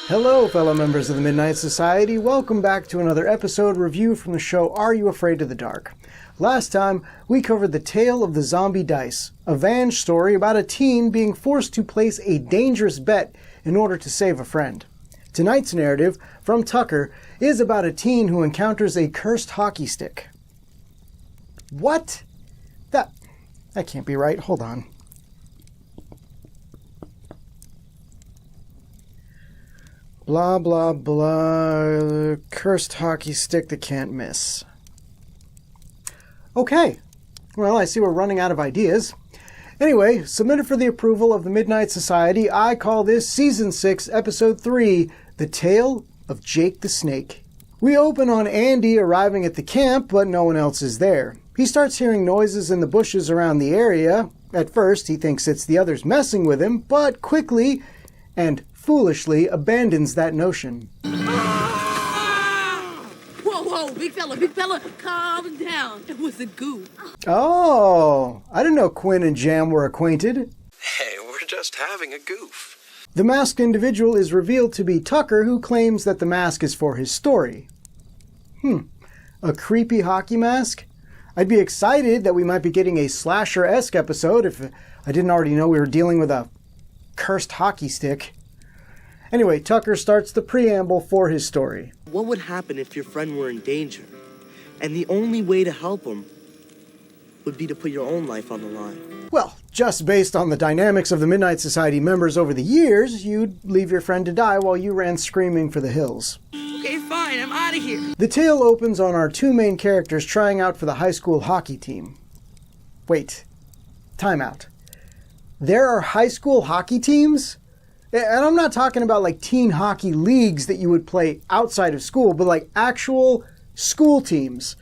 Hello, fellow members of the Midnight Society. Welcome back to another episode review from the show Are You Afraid of the Dark? Last time, we covered The Tale of the Zombie Dice, a Vange story about a teen being forced to place a dangerous bet in order to save a friend. Tonight's narrative, from Tucker, is about a teen who encounters a cursed hockey stick. What? That can't be right. Hold on. Blah, blah, blah. Cursed hockey stick that can't miss. Okay. Well, I see we're running out of ideas. Anyway, submitted for the approval of the Midnight Society, I call this Season 6, Episode 3, The Tale of Jake the Snake. We open on Andy arriving at the camp, but no one else is there. He starts hearing noises in the bushes around the area. At first, he thinks it's the others messing with him, but quickly and foolishly abandons that notion. Whoa, big fella, calm down. It was a goof. Oh, I didn't know Quinn and Jam were acquainted. Hey, we're just having a goof. The masked individual is revealed to be Tucker, who claims that the mask is for his story. A creepy hockey mask? I'd be excited that we might be getting a slasher-esque episode if I didn't already know we were dealing with a cursed hockey stick. Anyway, Tucker starts the preamble for his story. What would happen if your friend were in danger? And the only way to help him would be to put your own life on the line. Well, just based on the dynamics of the Midnight Society members over the years, you'd leave your friend to die while you ran screaming for the hills. Okay, fine, I'm out of here. The tale opens on our two main characters trying out for the high school hockey team. Wait, time out. There are high school hockey teams? And I'm not talking about like teen hockey leagues that you would play outside of school, but like actual school teams.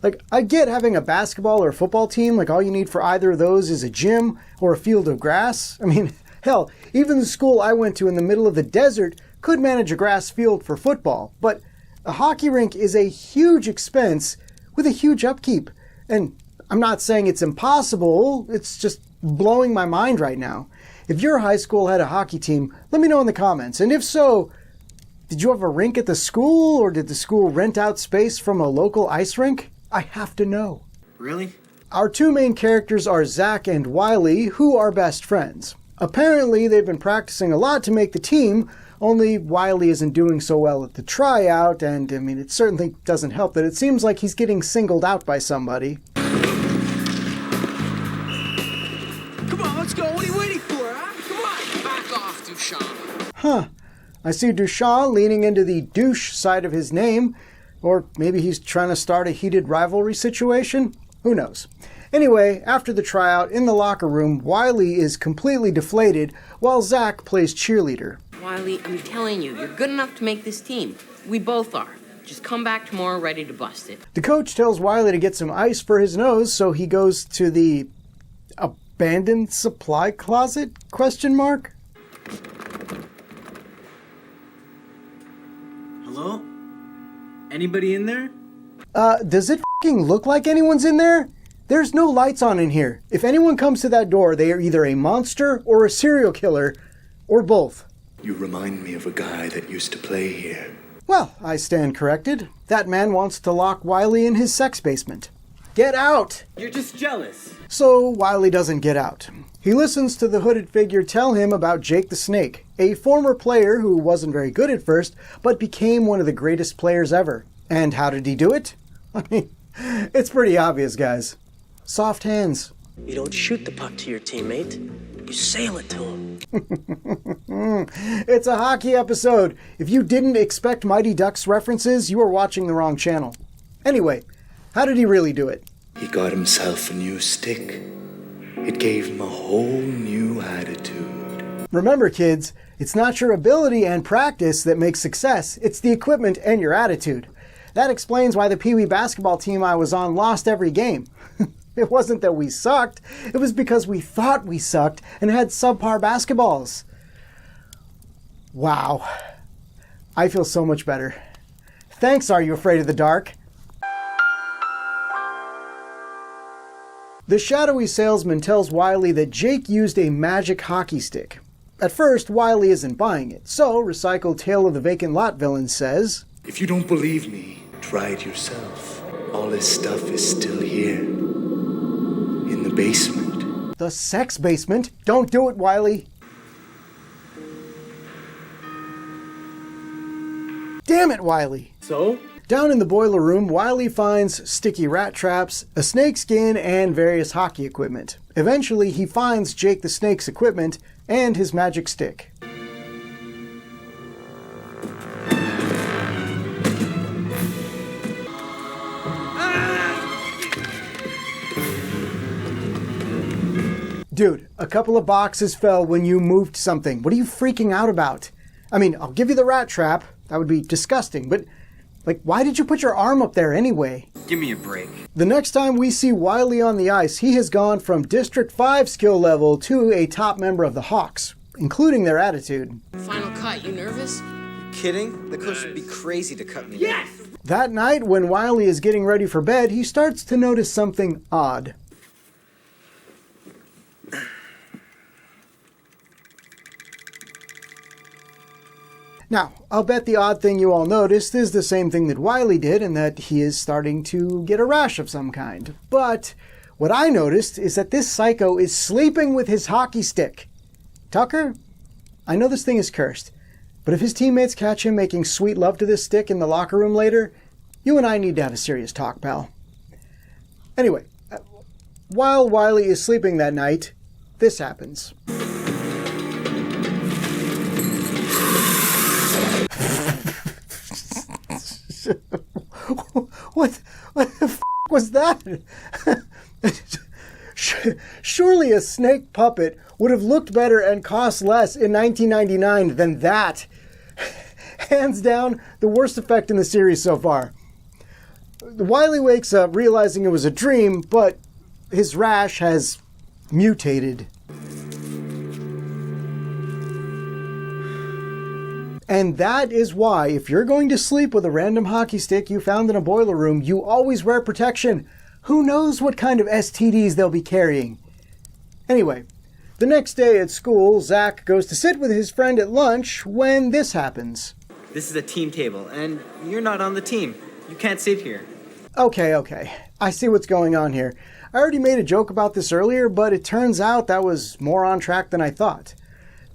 Like, I get having a basketball or a football team, like all you need for either of those is a gym or a field of grass. I mean, hell, even the school I went to in the middle of the desert could manage a grass field for football. But a hockey rink is a huge expense with a huge upkeep. And I'm not saying it's impossible, it's just blowing my mind right now. If your high school had a hockey team, let me know in the comments. And if so, did you have a rink at the school, or did the school rent out space from a local ice rink? I have to know. Really? Our two main characters are Zach and Wiley, who are best friends. Apparently, they've been practicing a lot to make the team, only Wiley isn't doing so well at the tryout, and I mean, it certainly doesn't help that it seems like he's getting singled out by somebody. Come on, let's go. What are you waiting for, huh? Come on, back off, Duchamp. I see Duchamp leaning into the douche side of his name, or maybe he's trying to start a heated rivalry situation? Who knows? Anyway, after the tryout, in the locker room, Wiley is completely deflated, while Zach plays cheerleader. Wiley, I'm telling you, you're good enough to make this team. We both are. Just come back tomorrow ready to bust it. The coach tells Wiley to get some ice for his nose, so he goes to the abandoned supply closet? ? Hello? Anybody in there? Does it f***ing look like anyone's in there? There's no lights on in here. If anyone comes to that door, they are either a monster or a serial killer, or both. You remind me of a guy that used to play here. Well, I stand corrected. That man wants to lock Wiley in his sex basement. Get out! You're just jealous. So Wiley doesn't get out. He listens to the hooded figure tell him about Jake the Snake, a former player who wasn't very good at first, but became one of the greatest players ever. And how did he do it? I mean, it's pretty obvious, guys. Soft hands. You don't shoot the puck to your teammate. You sail it to him. It's a hockey episode. If you didn't expect Mighty Ducks references, you were watching the wrong channel. Anyway, how did he really do it? He got himself a new stick. It gave him a whole new attitude. Remember, kids, it's not your ability and practice that makes success. It's the equipment and your attitude. That explains why the Pee Wee basketball team I was on lost every game. It wasn't that we sucked. It was because we thought we sucked and had subpar basketballs. Wow. I feel so much better. Thanks, Are You Afraid of the Dark? The shadowy salesman tells Wiley that Jake used a magic hockey stick. At first, Wiley isn't buying it, so recycled Tale of the Vacant Lot villain says, If you don't believe me, try it yourself. All this stuff is still here. In the basement. "The sex basement? Don't do it, Wiley." Damn it, Wiley. So? Down in the boiler room, Wiley finds sticky rat traps, a snake skin, and various hockey equipment. Eventually, he finds Jake the Snake's equipment and his magic stick. Dude, a couple of boxes fell when you moved something. What are you freaking out about? I mean, I'll give you the rat trap. That would be disgusting, but why did you put your arm up there anyway? Give me a break. The next time we see Wiley on the ice, he has gone from District 5 skill level to a top member of the Hawks, including their attitude. Final cut, you nervous? Kidding? The coach would be crazy to cut me. Yes! That night, when Wiley is getting ready for bed, he starts to notice something odd. Now, I'll bet the odd thing you all noticed is the same thing that Wiley did, and that he is starting to get a rash of some kind. But what I noticed is that this psycho is sleeping with his hockey stick. Tucker, I know this thing is cursed, but if his teammates catch him making sweet love to this stick in the locker room later, you and I need to have a serious talk, pal. Anyway, while Wiley is sleeping that night, this happens. What the f*** was that? Surely a snake puppet would have looked better and cost less in 1999 than that. Hands down, the worst effect in the series so far. Wiley wakes up realizing it was a dream, but his rash has mutated. And that is why, if you're going to sleep with a random hockey stick you found in a boiler room, you always wear protection. Who knows what kind of STDs they'll be carrying? Anyway, the next day at school, Zach goes to sit with his friend at lunch when this happens. This is a team table, and you're not on the team. You can't sit here. Okay. I see what's going on here. I already made a joke about this earlier, but it turns out that was more on track than I thought.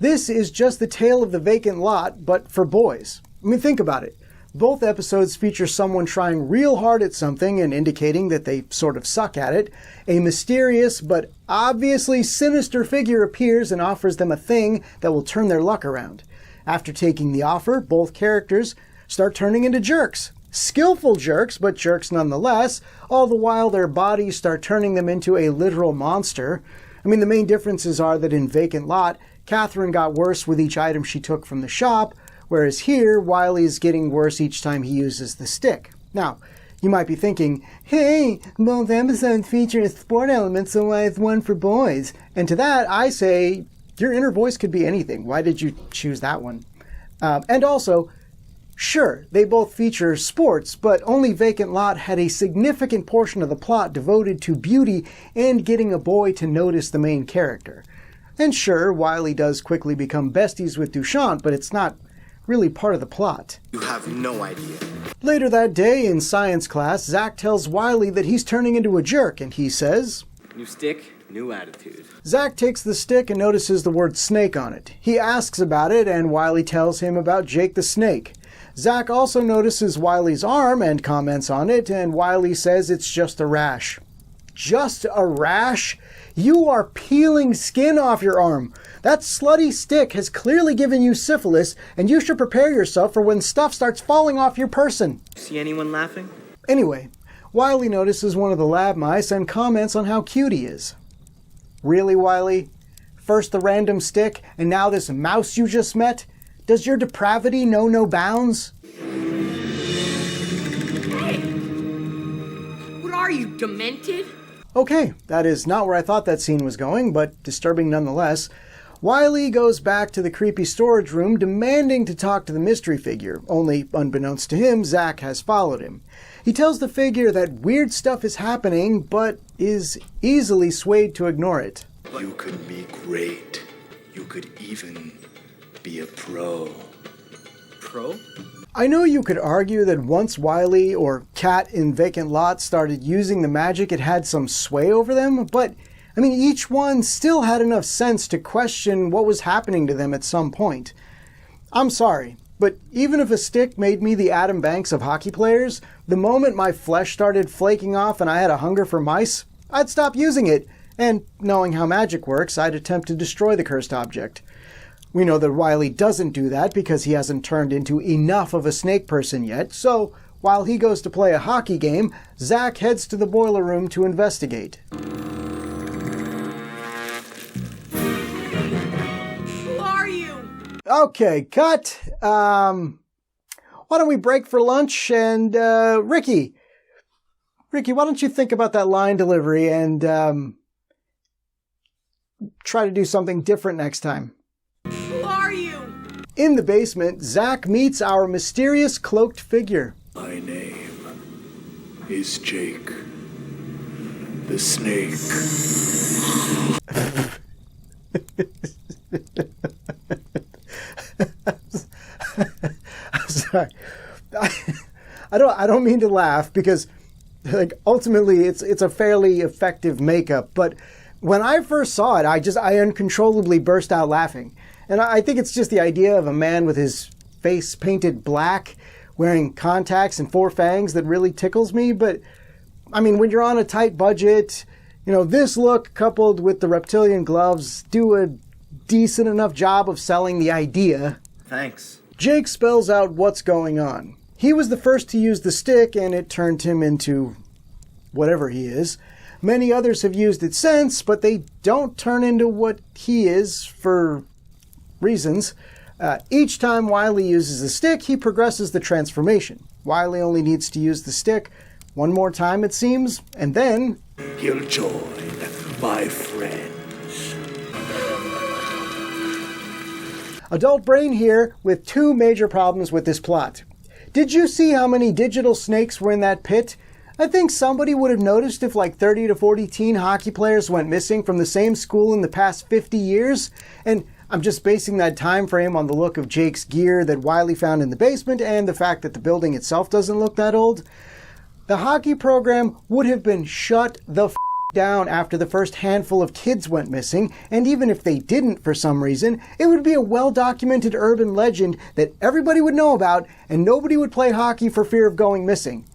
This is just the Tale of the Vacant Lot, but for boys. I mean, think about it. Both episodes feature someone trying real hard at something and indicating that they sort of suck at it. A mysterious but obviously sinister figure appears and offers them a thing that will turn their luck around. After taking the offer, both characters start turning into jerks. Skillful jerks, but jerks nonetheless, all the while their bodies start turning them into a literal monster. I mean, the main differences are that in Vacant Lot, Catherine got worse with each item she took from the shop, whereas here, Wiley's getting worse each time he uses the stick. Now, you might be thinking, hey, both episodes feature a sport element, so why is one for boys? And to that, I say, your inner voice could be anything. Why did you choose that one? And also, sure, they both feature sports, but only Vacant Lot had a significant portion of the plot devoted to beauty and getting a boy to notice the main character. And sure, Wiley does quickly become besties with Duchamp, but it's not really part of the plot. You have no idea. Later that day in science class, Zach tells Wiley that he's turning into a jerk, and he says, New stick, new attitude. Zach takes the stick and notices the word snake on it. He asks about it, and Wiley tells him about Jake the Snake. Zach also notices Wiley's arm and comments on it, and Wiley says it's just a rash. Just a rash? You are peeling skin off your arm. That slutty stick has clearly given you syphilis, and you should prepare yourself for when stuff starts falling off your person. See anyone laughing? Anyway, Wiley notices one of the lab mice and comments on how cute he is. Really, Wiley? First the random stick, and now this mouse you just met? Does your depravity know no bounds? Hey! What are you, demented? Okay, that is not where I thought that scene was going, but disturbing nonetheless. Wiley goes back to the creepy storage room demanding to talk to the mystery figure, only unbeknownst to him, Zach has followed him. He tells the figure that weird stuff is happening, but is easily swayed to ignore it. You could be great. You could even be a pro. Pro? I know you could argue that once Wiley or Cat in Vacant Lot started using the magic, it had some sway over them, but I mean, each one still had enough sense to question what was happening to them at some point. I'm sorry, but even if a stick made me the Adam Banks of hockey players, the moment my flesh started flaking off and I had a hunger for mice, I'd stop using it, and knowing how magic works, I'd attempt to destroy the cursed object. We know that Wiley doesn't do that because he hasn't turned into enough of a snake person yet, so while he goes to play a hockey game, Zach heads to the boiler room to investigate. Who are you? Okay, cut. Why don't we break for lunch and, Ricky, why don't you think about that line delivery and, try to do something different next time. Who are you? In the basement, Zach meets our mysterious cloaked figure. My name is Jake the Snake. I'm sorry. I don't mean to laugh because, like, ultimately it's a fairly effective makeup, but when I first saw it, I uncontrollably burst out laughing. And I think it's just the idea of a man with his face painted black, wearing contacts and 4 fangs that really tickles me. But, I mean, when you're on a tight budget, you know, this look coupled with the reptilian gloves do a decent enough job of selling the idea. Thanks. Jake spells out what's going on. He was the first to use the stick, and it turned him into whatever he is. Many others have used it since, but they don't turn into what he is for reasons. Each time Wiley uses the stick, he progresses the transformation. Wiley only needs to use the stick one more time, it seems, and then You'll join my friends. Adult Brain here with 2 major problems with this plot. Did you see how many digital snakes were in that pit? I think somebody would have noticed if like 30 to 40 teen hockey players went missing from the same school in the past 50 years. And I'm just basing that time frame on the look of Jake's gear that Wiley found in the basement and the fact that the building itself doesn't look that old. The hockey program would have been shut the f*** down after the first handful of kids went missing, and even if they didn't for some reason, it would be a well-documented urban legend that everybody would know about and nobody would play hockey for fear of going missing.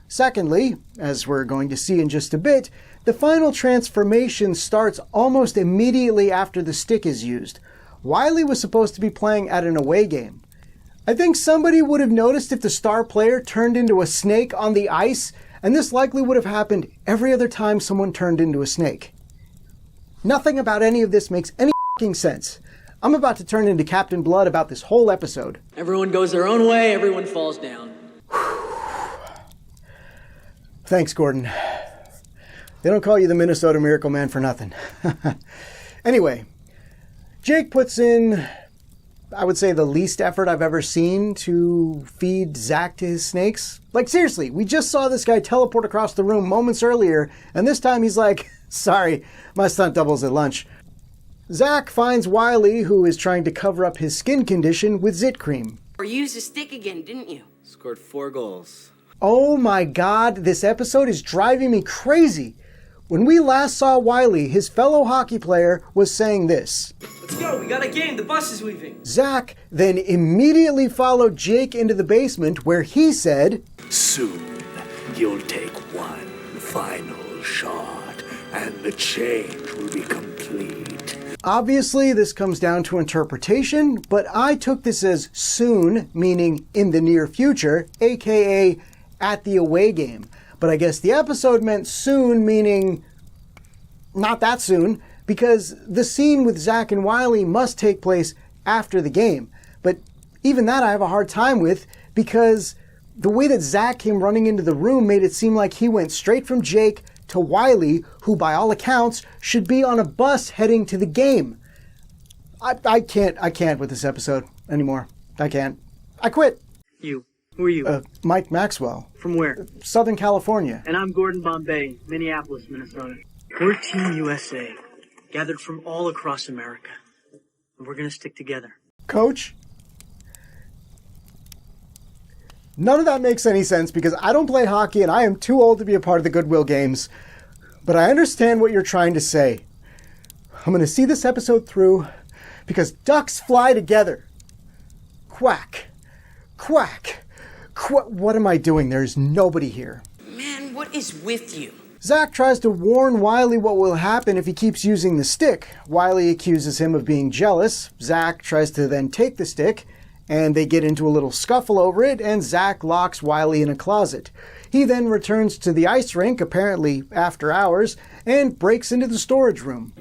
Secondly, as we're going to see in just a bit, the final transformation starts almost immediately after the stick is used. Wiley was supposed to be playing at an away game. I think somebody would have noticed if the star player turned into a snake on the ice, and this likely would have happened every other time someone turned into a snake. Nothing about any of this makes any f***ing sense. I'm about to turn into Captain Blood about this whole episode. Everyone goes their own way, everyone falls down. Thanks, Gordon. They don't call you the Minnesota Miracle Man for nothing. Anyway, Jake puts in, I would say, the least effort I've ever seen to feed Zach to his snakes. Like, seriously, we just saw this guy teleport across the room moments earlier, and this time he's like, sorry, my stunt double's at lunch. Zach finds Wiley, who is trying to cover up his skin condition with zit cream. Or you used a stick again, didn't you? Scored 4 goals. Oh my god, this episode is driving me crazy. When we last saw Wiley, his fellow hockey player was saying this. Let's go, we got a game, the bus is leaving. Zach then immediately followed Jake into the basement where he said, Soon you'll take one final shot and the change will be complete. Obviously, this comes down to interpretation, but I took this as soon, meaning in the near future, aka at the away game. But I guess the episode meant soon, meaning not that soon, because the scene with Zach and Wiley must take place after the game. But even that I have a hard time with, because the way that Zach came running into the room made it seem like he went straight from Jake to Wiley, who by all accounts should be on a bus heading to the game. I can't with this episode anymore. I can't. I quit. You. Who are you? Mike Maxwell. From where? Southern California. And I'm Gordon Bombay, Minneapolis, Minnesota. We're Team USA, gathered from all across America. and we're gonna stick together. Coach? None of that makes any sense because I don't play hockey and I am too old to be a part of the Goodwill Games. But I understand what you're trying to say. I'm going to see this episode through because ducks fly together. Quack. Quack. What am I doing? There's nobody here. Man, what is with you? Zach tries to warn Wiley what will happen if he keeps using the stick. Wiley accuses him of being jealous. Zach tries to then take the stick, and they get into a little scuffle over it, and Zach locks Wiley in a closet. He then returns to the ice rink, apparently after hours, and breaks into the storage room.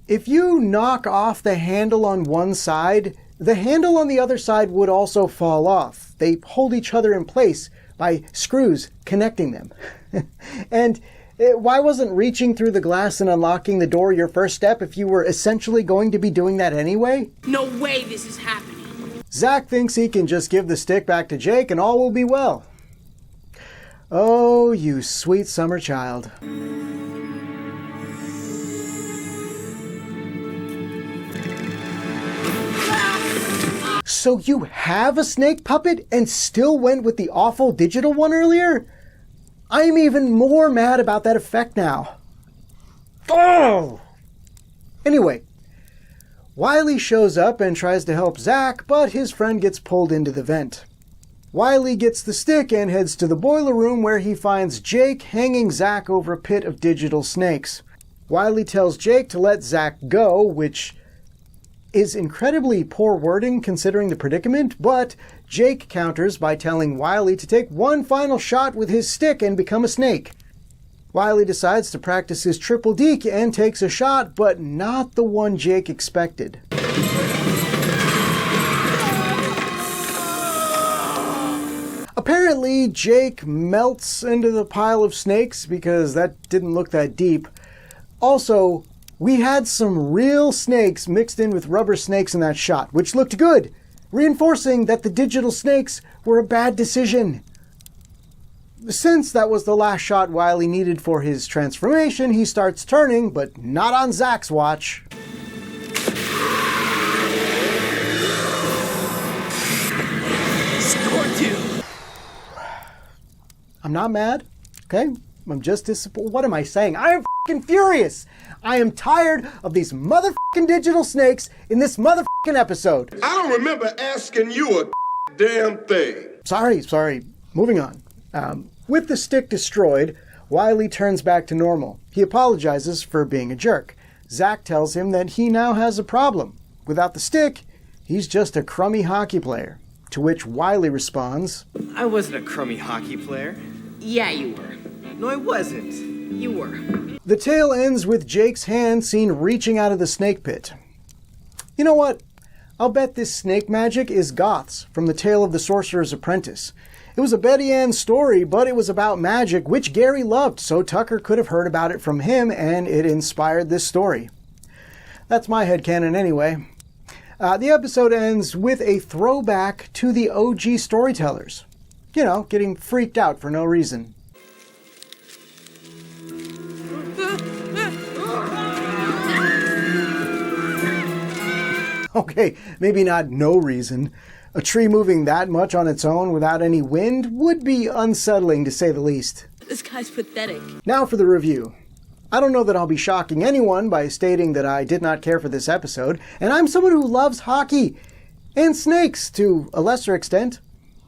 If you knock off the handle on one side, the handle on the other side would also fall off. They hold each other in place by screws connecting them. And why wasn't reaching through the glass and unlocking the door your first step if you were essentially going to be doing that anyway? No way this is happening. Zach thinks he can just give the stick back to Jake and all will be well. Oh, you sweet summer child. So you have a snake puppet and still went with the awful digital one earlier? I'm even more mad about that effect now. Oh! Anyway, Wiley shows up and tries to help Zach, but his friend gets pulled into the vent. Wiley gets the stick and heads to the boiler room where he finds Jake hanging Zach over a pit of digital snakes. Wiley tells Jake to let Zach go, which is incredibly poor wording considering the predicament, but Jake counters by telling Wiley to take one final shot with his stick and become a snake. Wiley decides to practice his triple deke and takes a shot, but not the one Jake expected. Apparently, Jake melts into the pile of snakes because that didn't look that deep. Also, we had some real snakes mixed in with rubber snakes in that shot, which looked good, reinforcing that the digital snakes were a bad decision. Since that was the last shot Wiley needed for his transformation, he starts turning, but not on Zach's watch. Score two. I'm not mad, okay? I'm just disappointed. What am I saying? I am f***ing furious! I am tired of these motherfucking digital snakes in this motherfucking episode. I don't remember asking you a damn thing. Sorry. Moving on. With the stick destroyed, Wiley turns back to normal. He apologizes for being a jerk. Zach tells him that he now has a problem. Without the stick, he's just a crummy hockey player. To which Wiley responds, I wasn't a crummy hockey player. Yeah, you were. No, I wasn't. You were. The tale ends with Jake's hand seen reaching out of the snake pit. You know what? I'll bet this snake magic is Goth's from the Tale of the Sorcerer's Apprentice. It was a Betty Ann story, but it was about magic, which Gary loved, so Tucker could have heard about it from him, and it inspired this story. That's my headcanon anyway. The episode ends with a throwback to the OG storytellers. You know, getting freaked out for no reason. Okay, maybe not no reason. A tree moving that much on its own without any wind would be unsettling to say the least. This guy's pathetic. Now for the review. I don't know that I'll be shocking anyone by stating that I did not care for this episode, and I'm someone who loves hockey and snakes to a lesser extent.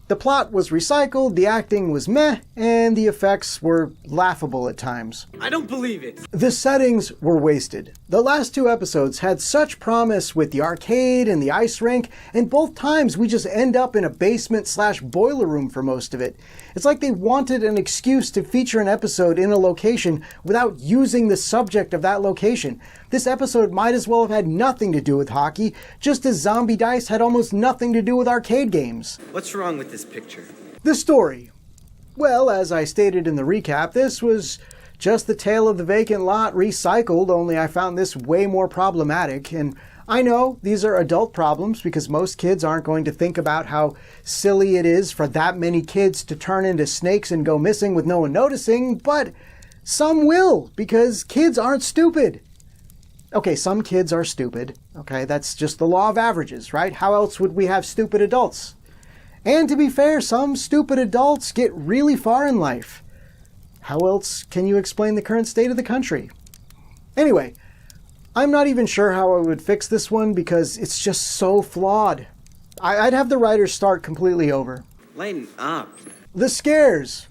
The plot was recycled, the acting was meh, and the effects were laughable at times. I don't believe it. The settings were wasted. The last two episodes had such promise with the arcade and the ice rink, and both times we just end up in a basement/boiler room for most of it. It's like they wanted an excuse to feature an episode in a location without using the subject of that location. This episode might as well have had nothing to do with hockey, just as Zombie Dice had almost nothing to do with arcade games. What's wrong with this picture? The story. Well, as I stated in the recap, this was just the Tale of the Vacant Lot recycled, only I found this way more problematic. And I know these are adult problems because most kids aren't going to think about how silly it is for that many kids to turn into snakes and go missing with no one noticing, but Some will, because kids aren't stupid. Okay, some kids are stupid. Okay, that's just the law of averages, right? How else would we have stupid adults? And to be fair, some stupid adults get really far in life. How else can you explain the current state of the country? Anyway, I'm not even sure how I would fix this one because it's just so flawed. I'd have the writers start completely over. Lighten up. The scares.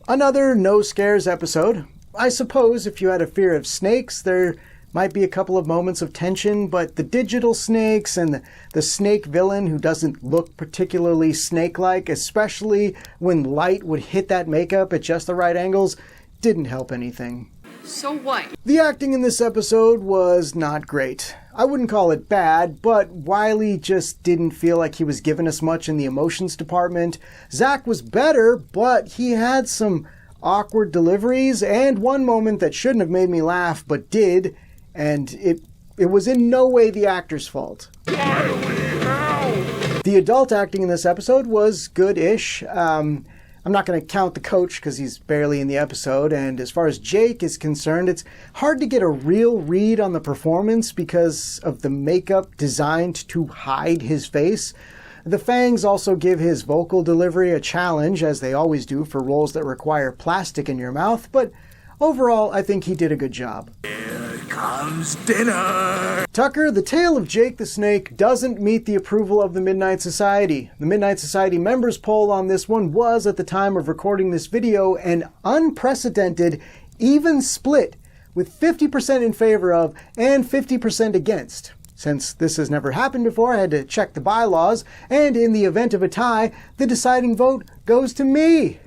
Another no scares episode. I suppose if you had a fear of snakes, there might be a couple of moments of tension, but the digital snakes and the snake villain who doesn't look particularly snake-like, especially when light would hit that makeup at just the right angles, didn't help anything. So what? The acting in this episode was not great. I wouldn't call it bad, but Wiley just didn't feel like he was giving us much in the emotions department. Zach was better, but he had some awkward deliveries and one moment that shouldn't have made me laugh but did, and it was in no way the actor's fault. The adult acting in this episode was good-ish. I'm not going to count the coach because he's barely in the episode, and as far as Jake is concerned, it's hard to get a real read on the performance because of the makeup designed to hide his face. The fangs also give his vocal delivery a challenge, as they always do for roles that require plastic in your mouth, but overall, I think he did a good job. Comes dinner! Tucker, the tale of Jake the Snake doesn't meet the approval of the Midnight Society. The Midnight Society members poll on this one was, at the time of recording this video, an unprecedented, even split, with 50% in favor of and 50% against. Since this has never happened before, I had to check the bylaws, and in the event of a tie, the deciding vote goes to me.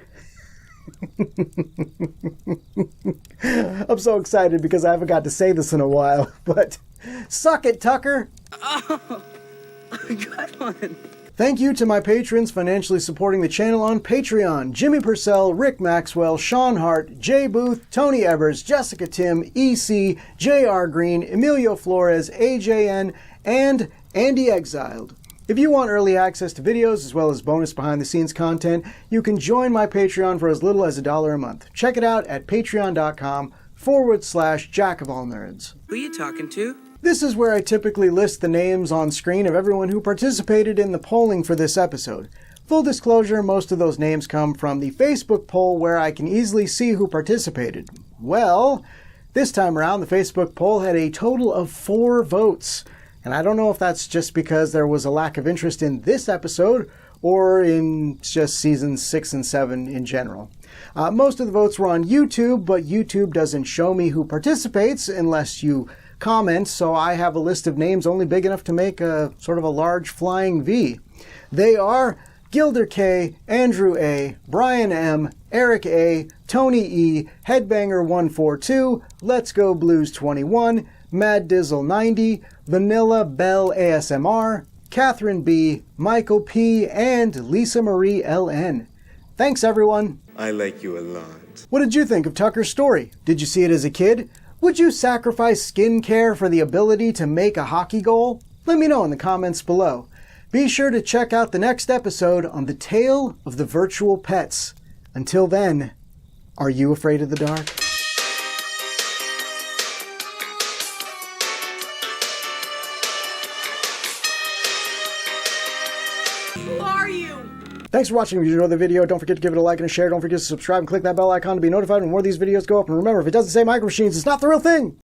I'm so excited because I haven't got to say this in a while, but suck it, Tucker! Oh, good one. Thank you to my patrons financially supporting the channel on Patreon: Jimmy Purcell, Rick Maxwell, Sean Hart, Jay Booth, Tony Evers, Jessica Tim, EC, J.R. Green, Emilio Flores, AJN, and Andy Exiled. If you want early access to videos as well as bonus behind-the-scenes content, you can join my Patreon for as little as $1 a month. Check it out at patreon.com/jackofallnerds. Who you talking to? This is where I typically list the names on screen of everyone who participated in the polling for this episode. Full disclosure, most of those names come from the Facebook poll where I can easily see who participated. Well, this time around, the Facebook poll had a total of 4 votes. And I don't know if that's just because there was a lack of interest in this episode or in just seasons 6 and 7 in general. Most of the votes were on YouTube, but YouTube doesn't show me who participates unless you comment, so I have a list of names only big enough to make a sort of a large flying V. They are Gilder K, Andrew A, Brian M, Eric A, Tony E, Headbanger142, Let's Go Blues 21, Mad Dizzle 90, Vanilla Bell ASMR, Catherine B, Michael P, and Lisa Marie LN. Thanks, everyone. I like you a lot. What did you think of Tucker's story? Did you see it as a kid? Would you sacrifice skincare for the ability to make a hockey goal? Let me know in the comments below. Be sure to check out the next episode on the tale of the virtual pets. Until then, are you afraid of the dark? Who are you? Thanks for watching. If you enjoyed the video, don't forget to give it a like and a share. Don't forget to subscribe and click that bell icon to be notified when more of these videos go up. And remember, if it doesn't say Micro Machines, it's not the real thing.